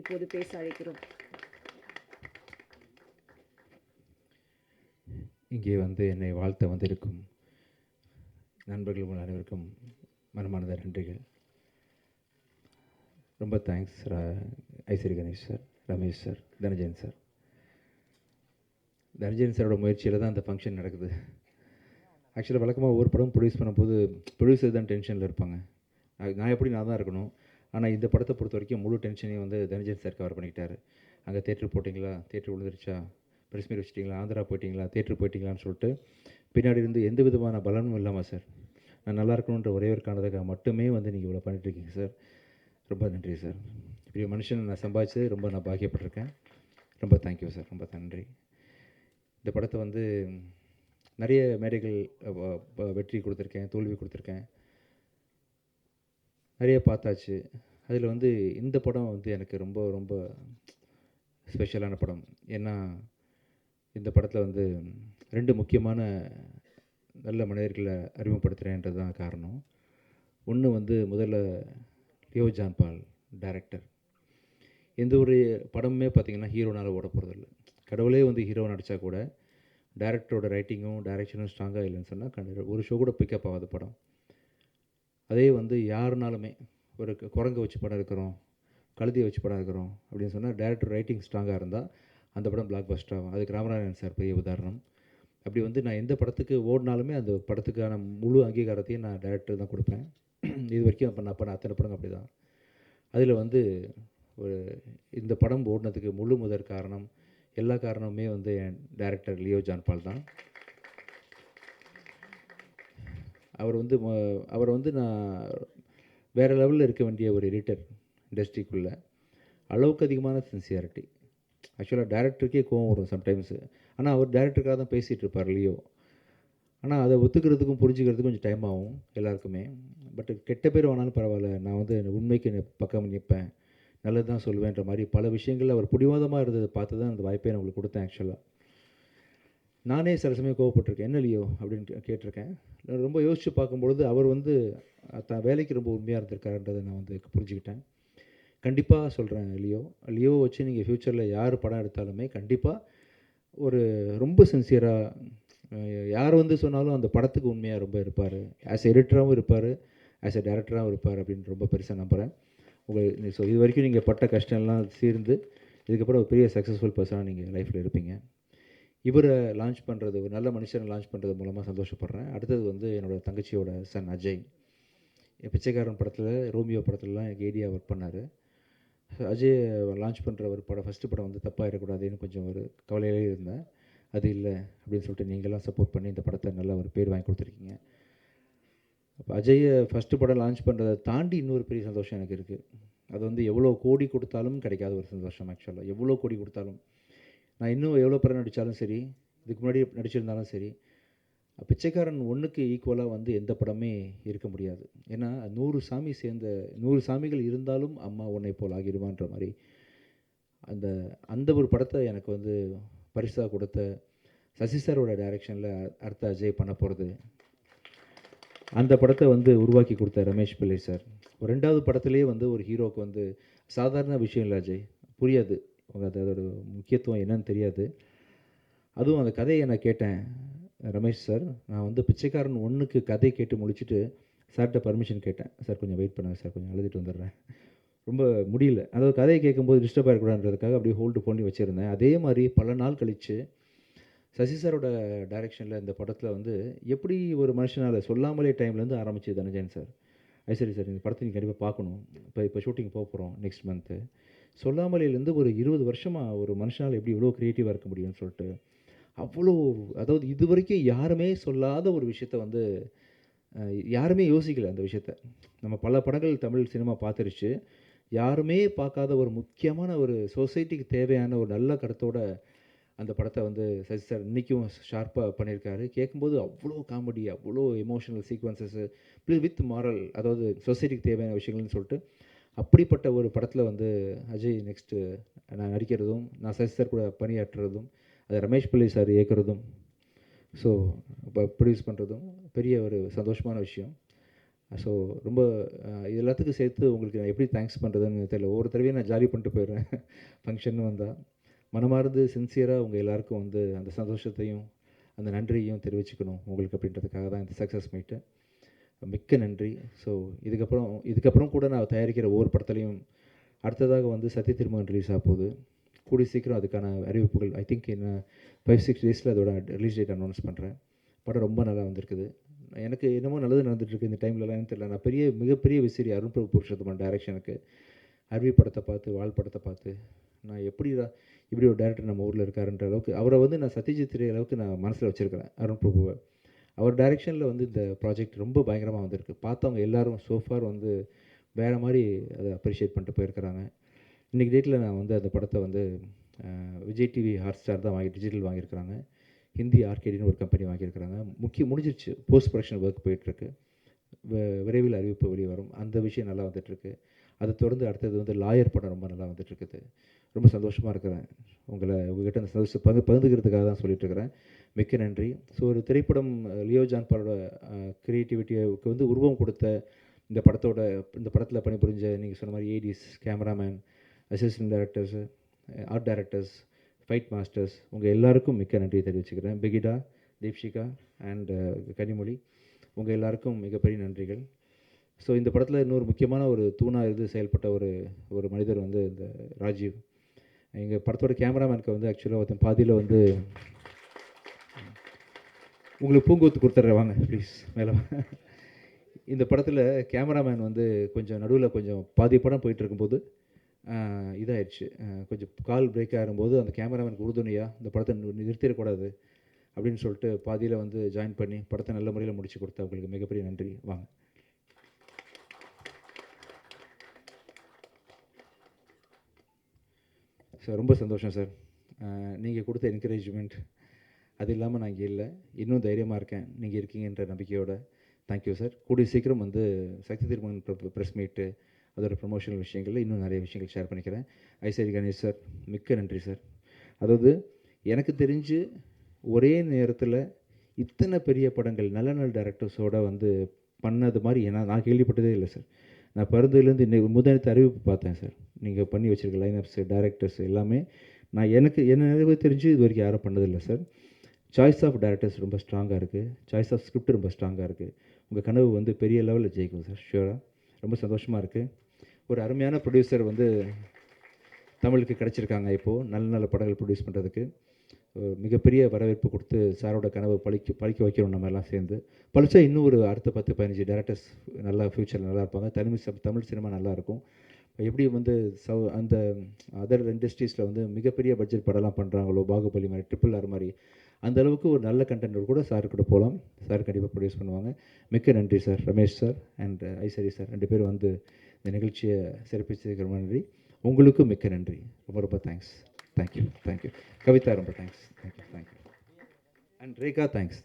இப்போது பேச அழைக்கிறோம். இங்கே வந்து என்னை வாழ்த்த வந்திருக்கும் நண்பர்கள் உங்கள் அனைவருக்கும் மனமார்ந்த நன்றிகள். ரொம்ப thanks Ishari Ganesh sir, Ramesh sir, Dhananjayan sir. Dhananjayan சாரோட முயற்சியில் தான் அந்த ஃபங்க்ஷன் நடக்குது. ஆக்சுவலாக வழக்கமாக ஒவ்வொரு படம் ப்ரொடியூஸ் பண்ணும்போது ப்ரொடியூசர் தான் டென்ஷனில் இருப்பாங்க. நான் தான் இருக்கணும். ஆனால் இந்த படத்தை பொறுத்த வரைக்கும் முழு டென்ஷனையும் வந்து தனஞ்சயன் சார் கவர் பண்ணிக்கிட்டாரு. அங்கே தேட்டர் போட்டிங்களா, தேட்டர் விழுந்துருச்சா, ப்ரெஸ் மீட் வச்சிட்டிங்களா, ஆந்திரா போயிட்டீங்களா, தேட்டர் போயிட்டீங்களான்னு சொல்லிட்டு பின்னாடி இருந்து எந்த விதமான பலனும் இல்லாமல் சார், நான் நல்லா இருக்கணுன்ற ஒரே ஒரு காரணத்துக்காக மட்டுமே வந்து நீங்கள் இவ்வளோ பண்ணிட்டுருக்கீங்க சார். ரொம்ப நன்றி சார். இப்படி மனுஷன் நான் சம்பாதிச்சு ரொம்ப நான் பாக்கியப்பட்டிருக்கேன். ரொம்ப தேங்க்யூ சார், ரொம்ப நன்றி. இந்த படத்தை வந்து நிறைய மேடைகள் வெற்றி கொடுத்துருக்கேன், தோல்வி கொடுத்துருக்கேன், நிறைய பார்த்தாச்சு. அதில் வந்து இந்த படம் வந்து எனக்கு ரொம்ப ரொம்ப ஸ்பெஷலான படம். ஏன்னா இந்த படத்தில் வந்து 2 முக்கியமான நல்ல மனிதர்களை அறிமுகப்படுத்துகிறேன்றது தான் காரணம். ஒன்று வந்து முதல்ல லியோ ஜான் பால் டைரக்டர். எந்த ஒரு படமுமே பார்த்திங்கன்னா ஹீரோனால் ஓட போகிறதில்ல. கடவுளே வந்து ஹீரோ நடித்தா கூட டைரக்டரோட ரைட்டிங்கும் டைரெக்ஷனும் ஸ்ட்ராங்காக இல்லைன்னு சொன்னால் ஒரு ஷோ கூட பிக்கப் ஆகாத படம். அதே வந்து யாருனாலுமே ஒரு குரங்கை வச்சு படம் இருக்கிறோம், கழுதியை வச்சு படம் இருக்கிறோம் அப்படின்னு சொன்னால் டைரக்டர் ரைட்டிங் ஸ்ட்ராங்காக இருந்தால் அந்த படம் பிளாக் பஸ்டர் ஆகும். அதுக்கு ராமநாதன் சார் பெரிய உதாரணம். அப்படி வந்து நான் எந்த படத்துக்கு ஓடினாலுமே அந்த படத்துக்கான முழு அங்கீகாரத்தையும் நான் டைரக்டர் தான் கொடுப்பேன். இது வரைக்கும் அப்போ நான் அத்தனை படம் அப்படி தான். அதில் வந்து ஒரு இந்த படம் ஓடினதுக்கு முழு முதற் காரணம், எல்லா காரணமுமே வந்து என் டைரக்டர் லியோ ஜான் பால் தான். அவர் வந்து நான் வேறு லெவலில் இருக்க வேண்டிய ஒரு எடிட்டர் இண்டஸ்ட்ரிக்குள்ளே. அளவுக்கு அதிகமான சின்சியாரிட்டி. ஆக்சுவலாக டைரக்டருக்கே கோவம் வரும் சம்டைம்ஸு. ஆனால் அவர் டைரக்டருக்காக தான் பேசிகிட்டு இருப்பார் லியோ. ஆனால் அதை ஒத்துக்கிறதுக்கும் புரிஞ்சுக்கிறதுக்கும் கொஞ்சம் டைம் ஆகும் எல்லாருக்குமே. பட் கெட்ட பேர் வேணாலும் பரவாயில்ல, நான் வந்து உண்மைக்கு பக்கம் நிற்பேன், நல்லது தான் சொல்லுவேன்ற மாதிரி பல விஷயங்களில் அவர் பிடிவாதமாக இருந்ததை பார்த்து தான் அந்த வாய்ப்பை நான் உங்களுக்கு கொடுத்தேன். ஆக்சுவலாக நானே சில சமயம் கோவப்பட்டிருக்கேன், என்ன லியோ அப்படின்னு கேட்டிருக்கேன். ரொம்ப யோசித்து பார்க்கும்பொழுது அவர் வந்து தான் வேலைக்கு ரொம்ப உண்மையாக இருந்திருக்காருன்றதை நான் வந்து புரிஞ்சுக்கிட்டேன். கண்டிப்பாக சொல்கிறேன், லியோவை வச்சு நீங்கள் ஃப்யூச்சரில் யார் படம் எடுத்தாலுமே கண்டிப்பாக ஒரு ரொம்ப சின்சியராக யார் வந்து சொன்னாலும் அந்த படத்துக்கு உண்மையாக ரொம்ப இருப்பார். ஆஸ் எடிட்டராகவும் இருப்பார், ஆஸ் எ டைரக்டராகவும் இருப்பார் அப்படின்னு ரொம்ப பெருசாக நம்புகிறேன். ஸோ இது வரைக்கும் நீங்கள் பட்ட கஷ்டம்லாம் சீர்ந்து இதுக்கப்புறம் ஒரு பெரிய சக்ஸஸ்ஃபுல் பர்சனாக நீங்கள் லைஃப்பில் இருப்பீங்க. இவரை லான்ச் பண்ணுறது, ஒரு நல்ல மனுஷனை லான்ச் பண்ணுறது மூலமாக சந்தோஷப்படுறேன். அடுத்தது வந்து என்னோடய தங்கச்சியோட சன் அஜய். பிச்சைக்காரன் படத்தில், ரோமியோ படத்துலலாம் எனக்கு ஏடியா ஒர்க் பண்ணார். அஜய் லான்ச் பண்ணுற ஒரு படம், ஃபஸ்ட்டு படம் வந்து தப்பாகிடக்கூடாதுன்னு கொஞ்சம் ஒரு கவலையிலே இருந்தேன். அது இல்லை அப்படின்னு சொல்லிட்டு நீங்கள்லாம் சப்போர்ட் பண்ணி இந்த படத்தை நல்ல ஒரு பேர் வாங்கி கொடுத்துருக்கீங்க. அப்போ அஜயை ஃபஸ்ட்டு படம் லான்ச் பண்ணுறதை தாண்டி இன்னொரு பெரிய சந்தோஷம் எனக்கு இருக்குது. அது வந்து எவ்வளோ கோடி கொடுத்தாலும் கிடைக்காத ஒரு சந்தோஷம். ஆக்சுவலாக எவ்வளோ கோடி கொடுத்தாலும், நான் இன்னும் எவ்வளோ படம் நடித்தாலும் சரி, இதுக்கு முன்னாடி நடிச்சிருந்தாலும் சரி, பிச்சைக்காரன் 1க்கு ஈக்குவலாக வந்து எந்த படமே இருக்க முடியாது. ஏன்னா 100 சாமிகள் இருந்தாலும் அம்மா உன்னை போல் ஆகிடுவான்ற மாதிரி அந்த ஒரு படத்தை எனக்கு வந்து பரிசாக கொடுத்த சசி சாரோட டைரெக்ஷனில் அடுத்த அஜய் பண்ண போகிறது. அந்த படத்தை வந்து உருவாக்கி கொடுத்த ரமேஷ் பிள்ளை சார். 2வது படத்துலேயே வந்து ஒரு ஹீரோவுக்கு வந்து சாதாரண விஷயம் இல்லை அஜய், புரியாது, அதோட முக்கியத்துவம் என்னன்னு தெரியாது. அதுவும் அந்த கதையை நான் கேட்டேன் ரமேஷ் சார். நான் வந்து பிச்சைக்காரன் 1க்கு கதை கேட்டு முடிச்சுட்டு சார்கிட்ட பர்மிஷன் கேட்டேன். சார் கொஞ்சம் வெயிட் பண்ணுங்கள் சார், கொஞ்சம் அழுதுட்டு வந்துடுறேன், ரொம்ப முடியல, அதாவது கதையை கேட்கும்போது டிஸ்டர்ப் ஆகிடக்கூடாதுன்றதுக்காக அப்படியே ஹோல்டு பண்ணி வச்சுருந்தேன். அதே மாதிரி பல நாள் கழித்து சசி சாரோட டைரெக்ஷனில் இந்த படத்தில் வந்து எப்படி ஒரு மனுஷனால் சொல்லாமலே டைம்லேருந்து ஆரம்பிச்சு தனஞ்சயன் சார், சரி சார் இந்த படத்தை நீங்கள் கண்டிப்பாக பார்க்கணும், இப்போ ஷூட்டிங் போக போகிறோம் நெக்ஸ்ட் மந்த்து, சொல்லாமலேருந்து ஒரு 20 வருஷமாக ஒரு மனுஷனால் எப்படி இவ்வளோ க்ரியேட்டிவாக இருக்க முடியும்னு சொல்லிட்டு அவ்வளோ, அதாவது இது வரைக்கும் யாருமே சொல்லாத ஒரு விஷயத்த வந்து யாருமே யோசிக்கலை. அந்த விஷயத்த நம்ம பல படங்கள் தமிழ் சினிமா பார்த்துருச்சு, யாருமே பார்க்காத ஒரு முக்கியமான ஒரு சொசைட்டிக்கு தேவையான ஒரு நல்ல கருத்தோட அந்த படத்தை வந்து சசி சார் இன்றைக்கும் ஷார்ப்பாக பண்ணியிருக்காரு. கேட்கும்போது அவ்வளோ காமெடி, அவ்வளோ எமோஷனல் சீக்வன்சஸ்ஸு வித் மாரல், அதாவது சொசைட்டிக்கு தேவையான விஷயங்கள்னு சொல்லிட்டு அப்படிப்பட்ட ஒரு படத்தில் வந்து அஜய் நெக்ஸ்ட்டு நான் நடிக்கிறதும், நான் சசி சார் கூட பணியாற்றுறதும், அதை ரமேஷ் பிள்ளை சார் இயக்குறதும், ஸோ இப்போ ப்ரொடியூஸ் பண்ணுறதும் பெரிய ஒரு சந்தோஷமான விஷயம். ஸோ ரொம்ப இது எல்லாத்துக்கும் சேர்த்து உங்களுக்கு நான் எப்படி தேங்க்ஸ் பண்ணுறதுன்னு தெரியல. ஒவ்வொரு தடவையும் நான் ஜாலி பண்ணிட்டு போயிடுறேன் ஃபங்க்ஷன் வந்தால். மனமார்ந்து சின்சியராக உங்கள் எல்லாருக்கும் வந்து அந்த சந்தோஷத்தையும் அந்த நன்றியையும் தெரிவிச்சுக்கணும் உங்களுக்கு அப்படின்றதுக்காக தான் இந்த சக்ஸஸ் மீட்டு. மிக்க நன்றி. ஸோ இதுக்கப்புறம் கூட நான் தயாரிக்கிற ஒவ்வொரு படத்துலையும் அடுத்ததாக வந்து சத்ய திருமகன் ரிலீஸ் ஆக போகுது. கூடிய சீக்கிரம் அதுக்கான அறிவிப்புகள் ஐ திங்க் இன்னும் 5-6 டேஸில் அதோட ரிலீஸ் டேட் அனௌன்ஸ் பண்ணுறேன். படம் ரொம்ப நல்லா வந்திருக்குது. எனக்கு என்னமோ நல்லது நடந்துகிட்ருக்கு இந்த டைம்லலாம். எனக்கு தெரியல. நான் மிகப்பெரிய விசிறி அருண் பிரபு புருஷோத்தமன் டைரக்ஷனுக்கு. அருவி படத்தை பார்த்து, வால் படத்தை பார்த்து நான் இப்படி ஒரு டேரக்டர் நம்ம ஊரில் இருக்காருன்ற அளவுக்கு அவரை வந்து நான் சத்யஜித் ரே அளவுக்கு நான் மனசில் வச்சுருக்கிறேன் அருண் பிரபுவை. அவர் டைரெக்ஷனில் வந்து இந்த ப்ராஜெக்ட் ரொம்ப பயங்கரமாக வந்திருக்கு. பார்த்தவங்க எல்லோரும் சோஃபார் வந்து வேறு மாதிரி அதை அப்ரிஷியேட் பண்ணிட்டு போயிருக்கிறாங்க. இன்றைக்கி டேட்டில் நான் வந்து அந்த படத்தை வந்து விஜய் டிவி ஹாட்ஸ்டார் தான் டிஜிட்டல் வாங்கியிருக்கிறாங்க. ஹிந்தி ஆர்கேடின்னு ஒரு கம்பெனி வாங்கியிருக்கிறாங்க. முடிஞ்சிருச்சு. போஸ்ட் ப்ரொடக்ஷன் ஒர்க் போயிட்டுருக்கு. விரைவில் அறிவிப்பு வெளியே வரும். அந்த விஷயம் நல்லா வந்துட்டுருக்கு. அதை தொடர்ந்து அடுத்தது வந்து லாயர் படம் ரொம்ப நல்லா வந்துட்டுருக்குது. ரொம்ப சந்தோஷமாக இருக்கிறேன். உங்கள்கிட்ட அந்த சந்தோஷத்தை பகிர்ந்துக்கிறதுக்காக தான் சொல்லிட்டுருக்கிறேன். மிக்க நன்றி. ஸோ ஒரு திரைப்படம் லியோ ஜான் பாலோட க்ரியேட்டிவிட்டிக்கு வந்து உருவம் கொடுத்த இந்த படத்தில் பணிபுரிஞ்ச நீங்கள் சொன்ன மாதிரி ADs, cameraman, assistant directors, art directors, fight masters உங்கள் எல்லாருக்கும் மிக்க நன்றியை தெரிவிச்சுக்கிறேன். பிகிடா, தீப்ஷிகா அண்ட் கனிமொழி உங்கள் எல்லாருக்கும் மிகப்பெரிய நன்றிகள். ஸோ இந்த படத்தில் இன்னொரு முக்கியமான ஒரு தூணாக செயல்பட்ட ஒரு மனிதர் வந்து இந்த ராஜீவ். எங்கள் படத்தோட கேமராமேனுக்கு வந்து ஆக்சுவலாக ஒருத்தன் பாதியில் வந்து உங்களுக்கு பூங்கொத்து கொடுத்துட்றேன் வாங்க ப்ளீஸ் மேலே. இந்த படத்தில் கேமராமேன் வந்து கொஞ்சம் நடுவில் கொஞ்சம் பாதி படம் போயிட்டு இருக்கும்போது இதாகிடுச்சு. கொஞ்சம் கால் பிரேக் ஆகும்போது அந்த கேமராமேனுக்கு உறுதுணையாக இந்த படத்தை நிறுத்திடக்கூடாது அப்படின்னு சொல்லிட்டு பாதியில் வந்து ஜாயின் பண்ணி படத்தை நல்ல முறையில் முடிச்சு கொடுத்தா அவங்களுக்கு மிகப்பெரிய நன்றி. வாங்க. சார் ரொம்ப சந்தோஷம் சார். நீங்கள் கொடுத்த என்கரேஜ்மெண்ட் அது இல்லாமல் நான் இங்கே இல்லை. இன்னும் தைரியமாக இருக்கேன் நீங்கள் இருக்கீங்கன்ற நம்பிக்கையோட. Thank you sir. கூடிய சீக்கிரம் வந்து சக்தி திருமகன் ப்ரெஸ் மீட்டு அதோட ப்ரமோஷனல் விஷயங்களில் இன்னும் நிறைய விஷயங்கள் ஷேர் பண்ணிக்கிறேன். ஐசரி கணேஷ் சார் மிக்க நன்றி சார். அதாவது எனக்கு தெரிஞ்சு ஒரே நேரத்தில் இத்தனை பெரிய படங்கள் நல்ல நல்ல டைரக்டர்ஸோடு வந்து பண்ணது மாதிரி நான் கேள்விப்பட்டதே இல்லை சார். நான் பிறந்ததுலேருந்து இன்னைக்கு முதலத்து அறிவிப்பு பார்த்தேன் சார். நீங்கள் பண்ணி வச்சுருக்க லைனப்ஸு, டைரக்டர்ஸ் எல்லாமே என்ன தெரிஞ்சு இது வரைக்கும் யாரும் பண்ணதில்லை சார். சாய்ஸ் ஆஃப் டைரக்டர்ஸ் ரொம்ப ஸ்ட்ராங்காக இருக்குது. சாய்ஸ் ஆஃப் ஸ்கிரிப்ட் ரொம்ப ஸ்ட்ராங்காக இருக்குது. உங்கள் கனவு வந்து பெரிய லெவலில் ஜெயிக்கும் சார் ஷியூராக. ரொம்ப சந்தோஷமாக இருக்குது. ஒரு அருமையான ப்ரொடியூசர் வந்து தமிழுக்கு கிடச்சிருக்காங்க. இப்போது நல்ல நல்ல படங்கள் ப்ரொடியூஸ் பண்ணுறதுக்கு மிகப்பெரிய வரவேற்பு கொடுத்து சாரோட கனவை பழிக்க வைக்கிறோம். நம்ம எல்லாம் சேர்ந்து பழிச்சா இன்னும் ஒரு அடுத்த 10-15 டேரக்டர்ஸ் நல்லா ஃப்யூச்சரில் நல்லா இருப்பாங்க. தமிழ் சினிமா நல்லாயிருக்கும். எப்படி வந்து அந்த அதர் இண்டஸ்ட்ரீஸில் வந்து மிகப்பெரிய பட்ஜெட் படம்லாம் பண்ணுறாங்களோ, பாகுபலி மாதிரி, RRR மாதிரி, அந்த அளவுக்கு ஒரு நல்ல கண்டென்ட் கூட சார் கூட போகலாம். சார் கண்டிப்பாக ப்ரொடியூஸ் பண்ணுவாங்க. மிக்க நன்றி sir. Ramesh sir and Ishari sir 2 பேரும் வந்து இந்த நிகழ்ச்சியை சிறப்பிச்சதுக்கு ரொம்ப நன்றி. உங்களுக்கும் மிக்க நன்றி. ரொம்ப ரொம்ப தேங்க்ஸ். தேங்க்யூ. கவிதா ரொம்ப thanks. Thank you. And Rekha thanks.